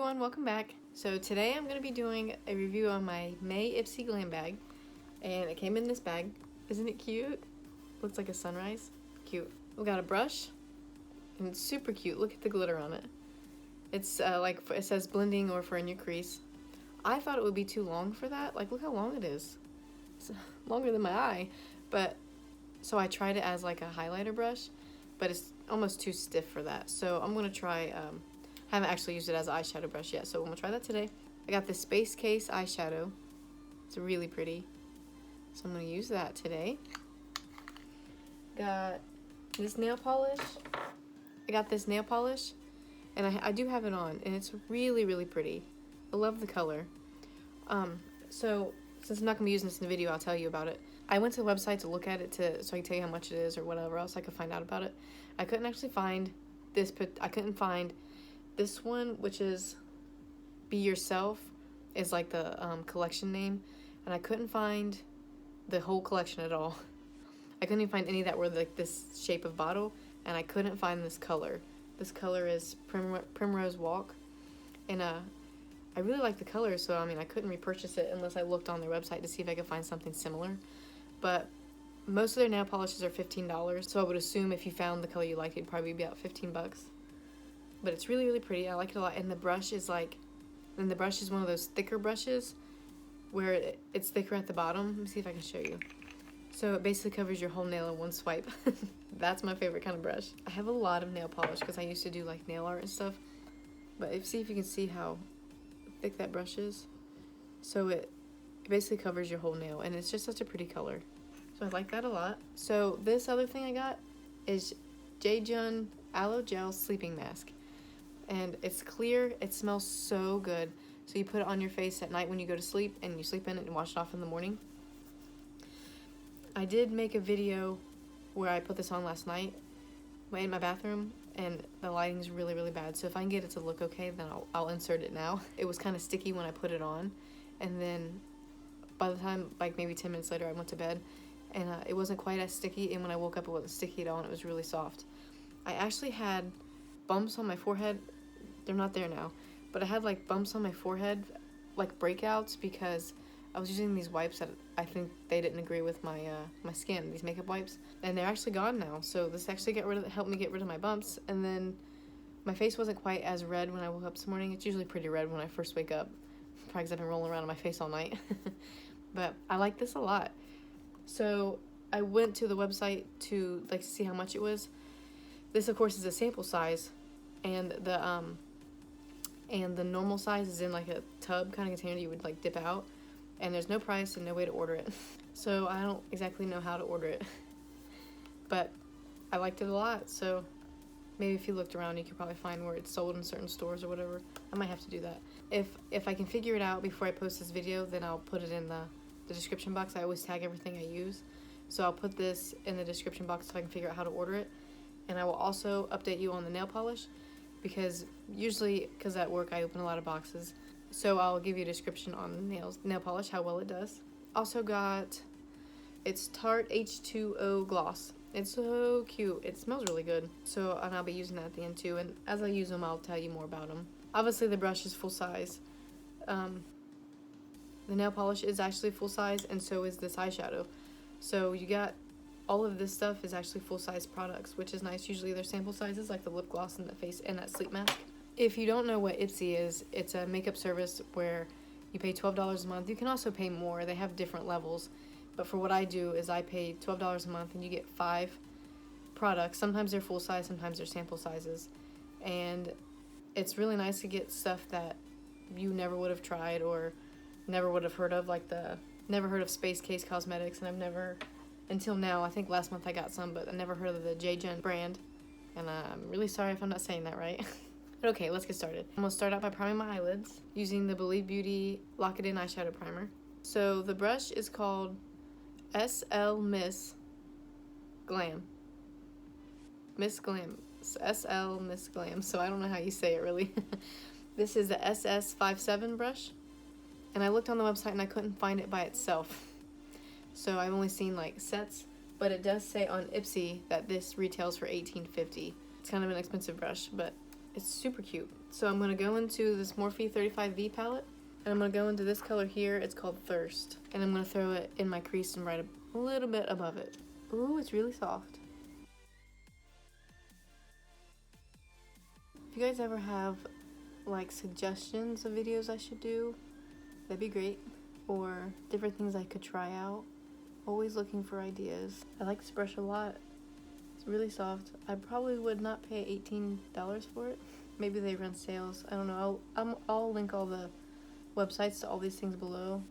everyone, welcome back. So today I'm going to be doing a review on my May Ipsy Glam Bag, and it came in this bag. Isn't it cute? Looks like a sunrise. Cute. We got a brush, and it's super cute. Look at the glitter on it. It's like, it says blending or for in your crease. I thought it would be too long for that. Like, look how long it is. It's longer than my eye. But, so I tried it as like a highlighter brush, but it's almost too stiff for that. So I'm going to try, haven't actually used it as an eyeshadow brush yet, so I'm going to try that today. I got this Space Case eyeshadow. It's really pretty. So I'm going to use that today. Got this nail polish. I got this nail polish, and I do have it on, and it's really, really pretty. I love the color. So since I'm not going to be using this in the video, I'll tell you about it. I went to the website to look at it so I can tell you how much it is or whatever else I could find out about it. I couldn't actually find this, I couldn't find this one, which is Be Yourself, is like the collection name, and I couldn't find the whole collection at all. I couldn't even find any that were like this shape of bottle, and I couldn't find this color. This color is Primrose Walk, and I really like the color, so I mean I couldn't repurchase it unless I looked on their website to see if I could find something similar. But most of their nail polishes are $15, so I would assume if you found the color you liked, it'd probably be about 15 bucks. But it's really, really pretty. I like it a lot. And the brush is one of those thicker brushes where it's thicker at the bottom. Let me see if I can show you. So it basically covers your whole nail in one swipe. That's my favorite kind of brush. I have a lot of nail polish because I used to do like nail art and stuff. But see if you can see how thick that brush is. So it basically covers your whole nail, and it's just such a pretty color. So I like that a lot. So this other thing I got is Jeju Aloe Gel Sleeping Mask. And it's clear. It smells so good. So you put it on your face at night when you go to sleep, and you sleep in it and wash it off in the morning. I did make a video where I put this on last night in my bathroom, and the lighting's really, really bad. So if I can get it to look okay, then I'll insert it now. It was kind of sticky when I put it on, and then by the time, like maybe 10 minutes later, I went to bed, and it wasn't quite as sticky, and when I woke up, it wasn't sticky at all, and it was really soft. I actually had bumps on my forehead. They're not there now, but I had like bumps on my forehead, like breakouts, because I was using these wipes that I think they didn't agree with my my skin, these makeup wipes, and they're actually gone now. So this actually helped me get rid of my bumps, and then my face wasn't quite as red when I woke up this morning. It's usually pretty red when I first wake up, probably because I've been rolling around on my face all night. But I like this a lot. So I went to the website to like see how much it was. This of course is a sample size, and the normal size is in like a tub kind of container you would like dip out, and there's no price and no way to order it. So I don't exactly know how to order it, but I liked it a lot. So maybe if you looked around, you could probably find where it's sold in certain stores or whatever. I might have to do that. If I can figure it out before I post this video, then I'll put it in the description box. I always tag everything I use, so I'll put this in the description box so I can figure out how to order it. And I will also update you on the nail polish, because usually, because at work I open a lot of boxes, so I'll give you a description on nail polish, how well it does. Also got, it's Tarte H2O gloss. It's so cute. It smells really good. So, and I'll be using that at the end too, and as I use them, I'll tell you more about them. Obviously the brush is full size. The nail polish is actually full size, and so is this eyeshadow. So you got all of this stuff is actually full-size products, which is nice. Usually they're sample sizes, like the lip gloss and the face and that sleep mask. If you don't know what Ipsy is, it's a makeup service where you pay $12 a month. You can also pay more. They have different levels. But for what I do is I pay $12 a month, and you get 5 products. Sometimes they're full-size, sometimes they're sample sizes. And it's really nice to get stuff that you never would have tried or never would have heard of, like never heard of Space Case Cosmetics, and I've never... Until now, I think last month I got some, but I never heard of the Jeju brand, and I'm really sorry if I'm not saying that right. But okay, let's get started. I'm going to start out by priming my eyelids using the Believe Beauty Lock It In Eyeshadow Primer. So the brush is called SLMISSGLAM. SLMISSGLAM, so I don't know how you say it really. This is the SS57 brush, and I looked on the website and I couldn't find it by itself. So I've only seen like sets, but it does say on Ipsy that this retails for $18.50. It's kind of an expensive brush, but it's super cute. So I'm going to go into this Morphe 35V palette, and I'm going to go into this color here. It's called Thirst, and I'm going to throw it in my crease and right a little bit above it. Ooh, it's really soft. If you guys ever have like suggestions of videos I should do, that'd be great. Or different things I could try out. Always looking for ideas. I like this brush a lot. It's really soft. I probably would not pay $18 for it. Maybe they run sales. I don't know. I'll link all the websites to all these things below.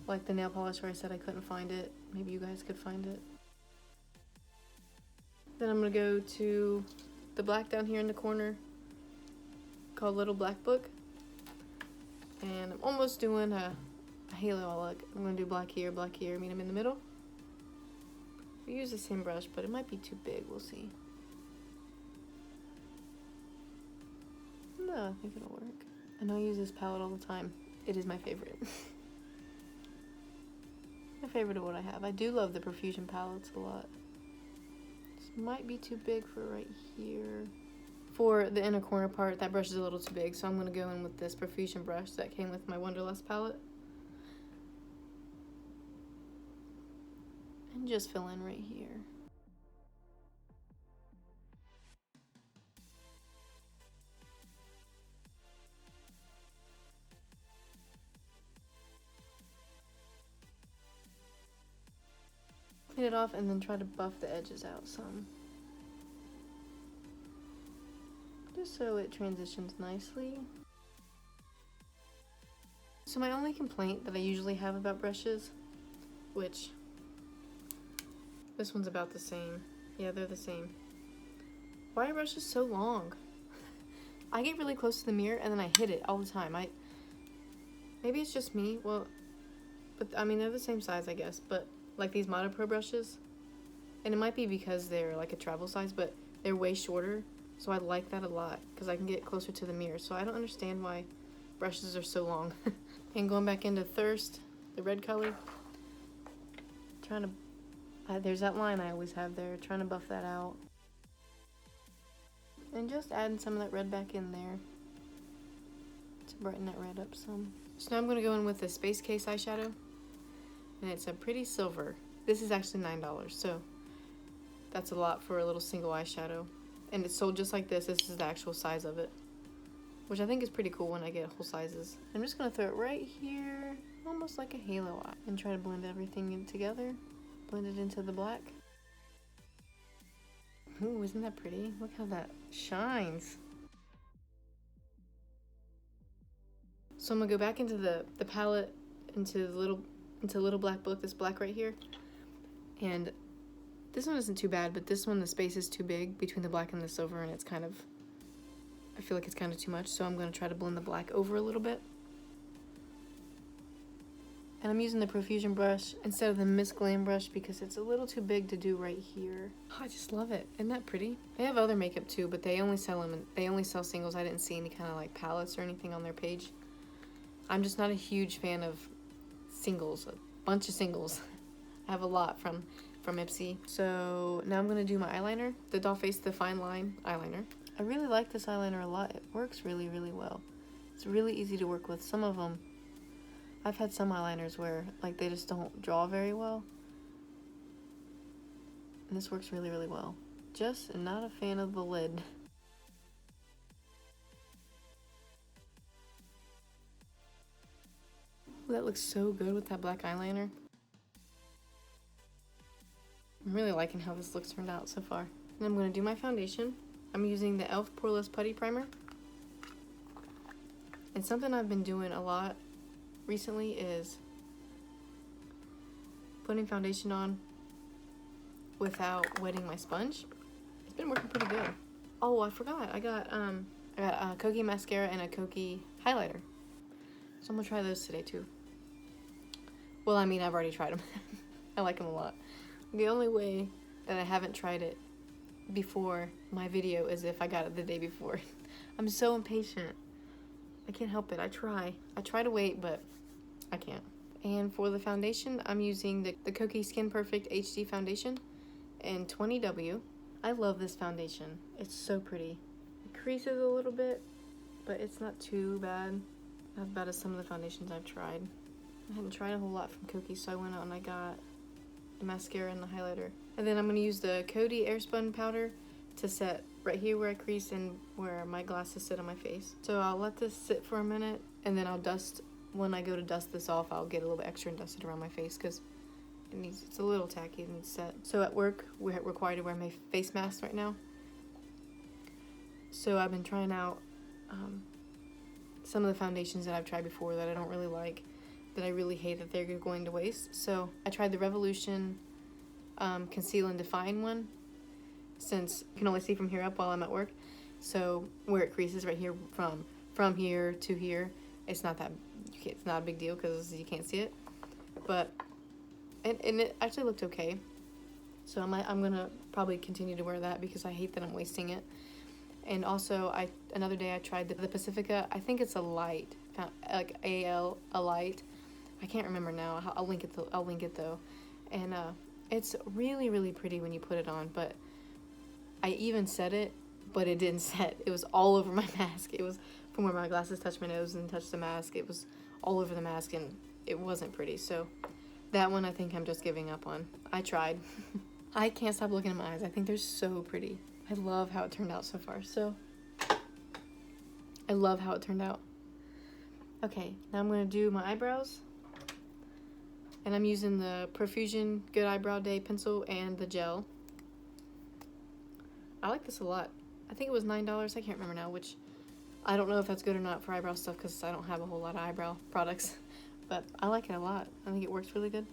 Like the nail polish where I said I couldn't find it. Maybe you guys could find it. Then I'm gonna go to the black down here in the corner called Little Black Book. And I'm almost doing a halo look. I'm gonna do black here, meet them in the middle. We use the same brush, but it might be too big, we'll see. No, I think it'll work. I know I use this palette all the time. It is my favorite. My favorite of what I have. I do love the Profusion palettes a lot. This might be too big for right here. For the inner corner part, that brush is a little too big, so I'm gonna go in with this Profusion brush that came with my Wonderlust palette. And just fill in right here. Clean it off and then try to buff the edges out some. Just so it transitions nicely. So my only complaint that I usually have about brushes, which this one's about the same. Yeah, they're the same. Why are brushes so long? I get really close to the mirror and then I hit it all the time. Maybe it's just me. Well, but I mean, they're the same size, I guess. But like these Moda Pro brushes, and it might be because they're like a travel size, but they're way shorter. So I like that a lot because I can get closer to the mirror. So I don't understand why brushes are so long. And going back into Thirst, the red color, trying to, there's that line I always have there, trying to buff that out. And just adding some of that red back in there to brighten that red up some. So now I'm going to go in with the Space Case eyeshadow, and it's a pretty silver. This is actually $9, so that's a lot for a little single eyeshadow. And it's sold just like this. This is the actual size of it, which I think is pretty cool when I get whole sizes. I'm just going to throw it right here, almost like a halo eye, and try to blend everything in together. Blend it into the black. Ooh, isn't that pretty? Look how that shines. So I'm gonna go back into the palette, into Little Black Book, this black right here. And this one isn't too bad, but this one, the space is too big between the black and the silver, and it's kind of, I feel like it's kind of too much, so I'm gonna try to blend the black over a little bit. And I'm using the Profusion brush instead of the NAILS.INC brush because it's a little too big to do right here. Oh, I just love it. Isn't that pretty? They have other makeup too, but they only sell them. They only sell singles. I didn't see any kind of like palettes or anything on their page. I'm just not a huge fan of singles. A bunch of singles. I have a lot from Ipsy. So now I'm gonna do my eyeliner, the Doll Face the Fine Line eyeliner. I really like this eyeliner a lot. It works really, really well. It's really easy to work with. Some of them, I've had some eyeliners where like they just don't draw very well. And this works really, really well. Just not a fan of the lid. Ooh, that looks so good with that black eyeliner. I'm really liking how this looks turned out so far. And I'm going to do my foundation. I'm using the E.L.F. Poreless Putty Primer. And something I've been doing a lot recently is putting foundation on without wetting my sponge. It's been working pretty good. Oh, I forgot. I got a Kokie mascara and a Kokie highlighter. So I'm going to try those today too. Well, I mean, I've already tried them. I like them a lot. The only way that I haven't tried it before my video is if I got it the day before. I'm so impatient. I can't help it. I try to wait, but I can't. And for the foundation, I'm using the Kokie Skin Perfect HD foundation in 20W. I love this foundation. It's so pretty. It creases a little bit, but it's not too bad. Not as bad as some of the foundations I've tried. I hadn't tried a whole lot from Kokie, so I went out and I got the mascara and the highlighter. And then I'm going to use the Coty Airspun powder to set right here where I crease and where my glasses sit on my face. So I'll let this sit for a minute, and then I'll dust. When I go to dust this off, I'll get a little bit extra and dust it around my face because it's a little tacky and it's set. So at work, we're required to wear my face mask right now. So I've been trying out some of the foundations that I've tried before that I don't really like, that I really hate that they're going to waste. So I tried the Revolution Conceal and Define one, since you can only see from here up while I'm at work. So where it creases right here from here to here, it's not a big deal because you can't see it. But and it actually looked okay. So I'm gonna probably continue to wear that because I hate that I'm wasting it. And also another day I tried the Pacifica. I think it's a light, like A light. I can't remember now. I'll link it though. And it's really, really pretty when you put it on, but I even set it, but it didn't set. It was all over my mask. It was from where my glasses touched my nose and touched the mask. It was all over the mask, and it wasn't pretty. So that one I think I'm just giving up on. I tried. I can't stop looking at my eyes. I think they're so pretty. I love how it turned out so far. So I love how it turned out. Okay, now I'm going to do my eyebrows. And I'm using the Profusion Good Eyebrow Day pencil and the gel. I like this a lot. I think it was $9. I can't remember now, which I don't know if that's good or not for eyebrow stuff because I don't have a whole lot of eyebrow products. But I like it a lot. I think it works really good.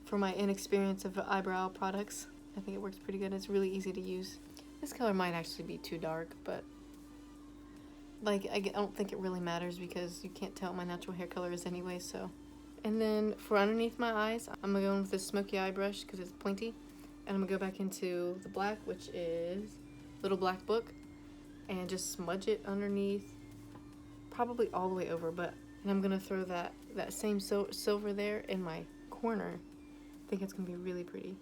For my inexperience of eyebrow products, I think it works pretty good. It's really easy to use. This color might actually be too dark, but like I don't think it really matters because you can't tell what my natural hair color is anyway, so. And then for underneath my eyes, I'm going to go in with this smoky eye brush because it's pointy. And I'm going to go back into the black, which is Little Black Book, and just smudge it underneath, probably all the way over, and I'm going to throw that same silver there in my corner. I think it's going to be really pretty.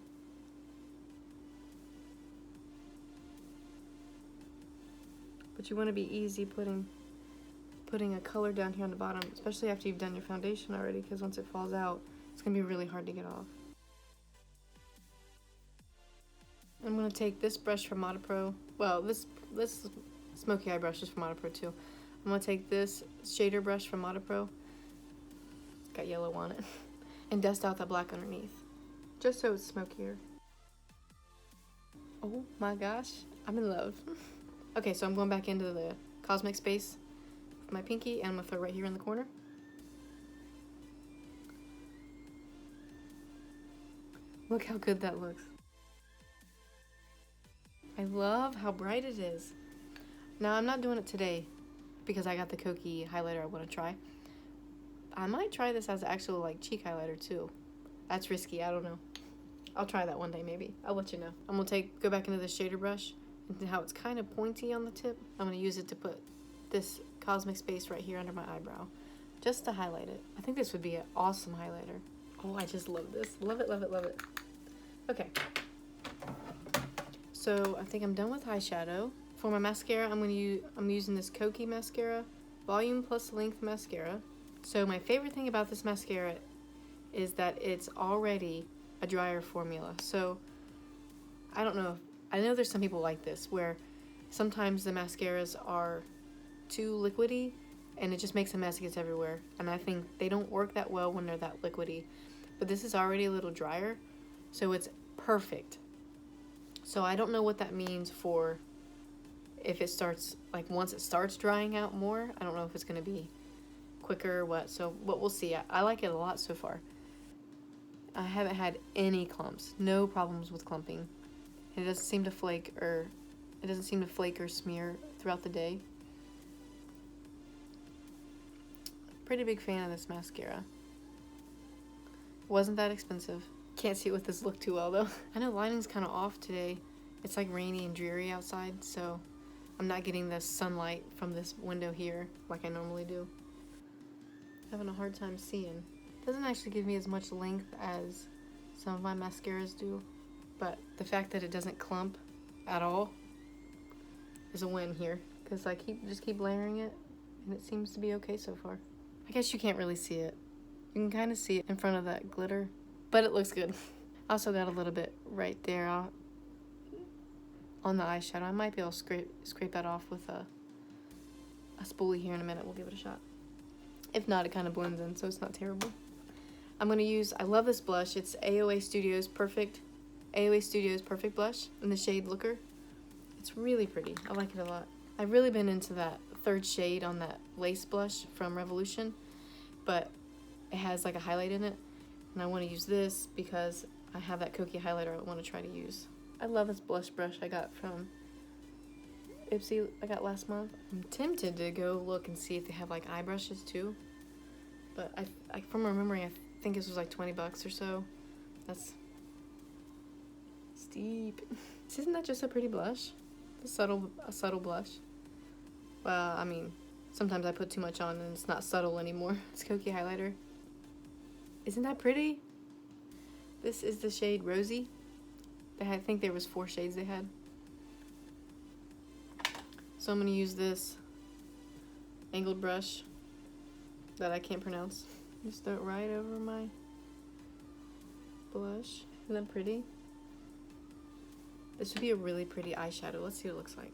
But you want to be easy putting a color down here on the bottom, especially after you've done your foundation already, because once it falls out, it's going to be really hard to get off. I'm going to take this brush from Moda Pro. Well, this smoky eye brush is from Moda Pro too. I'm going to take this shader brush from Moda Pro. Got yellow on it. And dust out that black underneath. Just so it's smokier. Oh my gosh. I'm in love. Okay, so I'm going back into the Cosmic Space with my pinky, and I'm going to throw right here in the corner. Look how good that looks. I love how bright it is. Now, I'm not doing it today because I got the Kokie highlighter I want to try. I might try this as actual like cheek highlighter too. That's risky, I don't know. I'll try that one day maybe. I'll let you know. I'm going to go back into the shader brush and how it's kind of pointy on the tip. I'm going to use it to put this Cosmic Space right here under my eyebrow just to highlight it. I think this would be an awesome highlighter. Oh, I just love this. Love it, love it, love it. Okay. So I think I'm done with eyeshadow. For my mascara, I'm using this Kokie mascara, Volume Plus Length mascara. So my favorite thing about this mascara is that it's already a drier formula. So I don't know. I know there's some people like this where sometimes the mascaras are too liquidy and it just makes a mess, it gets everywhere. And I think they don't work that well when they're that liquidy. But this is already a little drier, so it's perfect. So I don't know what that means for if it starts, like once it starts drying out more. I don't know if it's going to be quicker or what. So, but we'll see. I like it a lot so far. I haven't had any clumps. No problems with clumping. It doesn't seem to flake or smear throughout the day. Pretty big fan of this mascara. Wasn't that expensive. Can't see it with this look too well though. I know lighting's kind of off today. It's like rainy and dreary outside, so I'm not getting the sunlight from this window here like I normally do. Having a hard time seeing. Doesn't actually give me as much length as some of my mascaras do, but the fact that it doesn't clump at all is a win here, because I just keep layering it, and it seems to be okay so far. I guess you can't really see it. You can kind of see it in front of that glitter, but it looks good. I also got a little bit right there on the eyeshadow. I might be able to scrape that off with a spoolie here in a minute. We'll give it a shot. If not, it kind of blends in, so it's not terrible. I'm going to use, I love this blush. It's AOA Studios Perfect Blush in the shade Looker. It's really pretty. I like it a lot. I've really been into that third shade on that lace blush from Revolution, but it has like a highlight in it, and I want to use this because I have that Kokie highlighter I want to try to use. I love this blush brush I got from Ipsy I got last month. I'm tempted to go look and see if they have like eye brushes too, but I from remembering, I think this was like 20 bucks or so. That's steep. Isn't that just a pretty blush? A subtle blush. Well, I mean, sometimes I put too much on and it's not subtle anymore. It's Kokie highlighter. Isn't that pretty? This is the shade Rosy. I think there was 4 shades they had. So I'm going to use this angled brush that I can't pronounce. Just throw it right over my blush. Isn't that pretty? This would be a really pretty eyeshadow. Let's see what it looks like.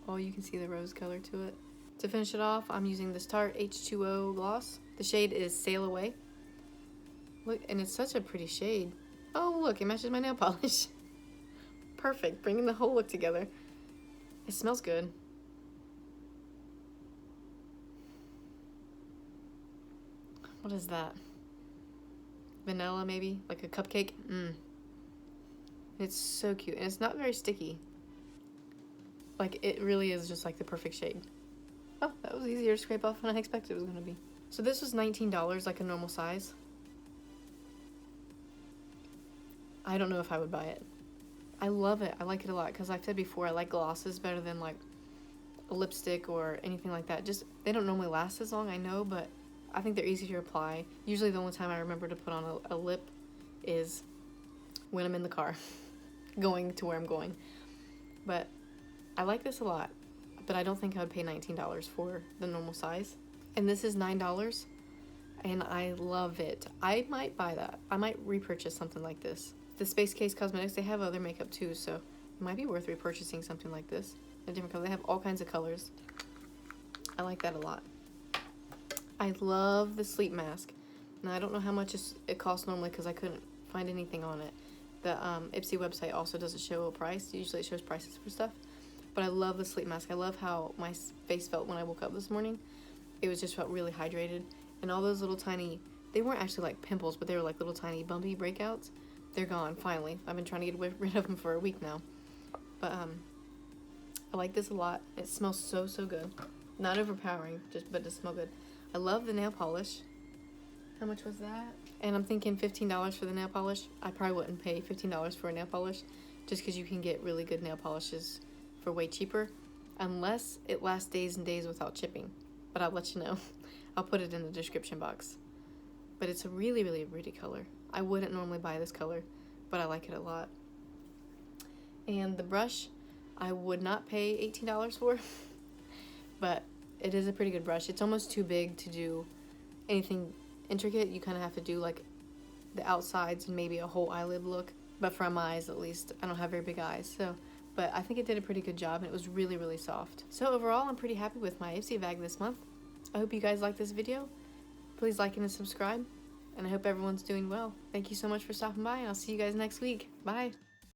Oh, you can see the rose color to it. To finish it off, I'm using this Tarte H2O gloss. The shade is Sail Away. Look, and it's such a pretty shade. Oh, look, it matches my nail polish. Perfect, bringing the whole look together. It smells good. What is that? Vanilla, maybe? Like a cupcake? It's so cute, and it's not very sticky. Like, it really is just like the perfect shade. Oh, that was easier to scrape off than I expected it was going to be. So this was $19, like a normal size. I don't know if I would buy it. I love it. I like it a lot because I've said before I like glosses better than like a lipstick or anything like that. Just, they don't normally last as long, I know, but I think they're easy to apply. Usually the only time I remember to put on a lip is when I'm in the car going to where I'm going. But I like this a lot, but I don't think I would pay $19 for the normal size. And this is $9, and I love it. I might buy that. I might repurchase something like this. The Space Case Cosmetics, they have other makeup too, so it might be worth repurchasing something like this. A different color. They have all kinds of colors. I like that a lot. I love the sleep mask. Now, I don't know how much it costs normally because I couldn't find anything on it. The Ipsy website also doesn't show a price. Usually it shows prices for stuff. But I love the sleep mask. I love how my face felt when I woke up this morning. It was just felt really hydrated. And all those little tiny, they weren't actually like pimples, but they were like little tiny bumpy breakouts. They're gone, finally. I've been trying to get rid of them for a week now. But I like this a lot. It smells so, so good. Not overpowering, but it smells good. I love the nail polish. How much was that? And I'm thinking $15 for the nail polish. I probably wouldn't pay $15 for a nail polish just because you can get really good nail polishes for way cheaper unless it lasts days and days without chipping. But I'll let you know. I'll put it in the description box. But it's a really, really pretty color. I wouldn't normally buy this color, but I like it a lot. And the brush, I would not pay $18 for, but it is a pretty good brush. It's almost too big to do anything intricate. You kind of have to do like the outsides and maybe a whole eyelid look. But for my eyes, at least, I don't have very big eyes, so. But I think it did a pretty good job, and it was really, really soft. So overall, I'm pretty happy with my Ipsy bag this month. I hope you guys liked this video. Please like and subscribe, and I hope everyone's doing well. Thank you so much for stopping by, and I'll see you guys next week. Bye!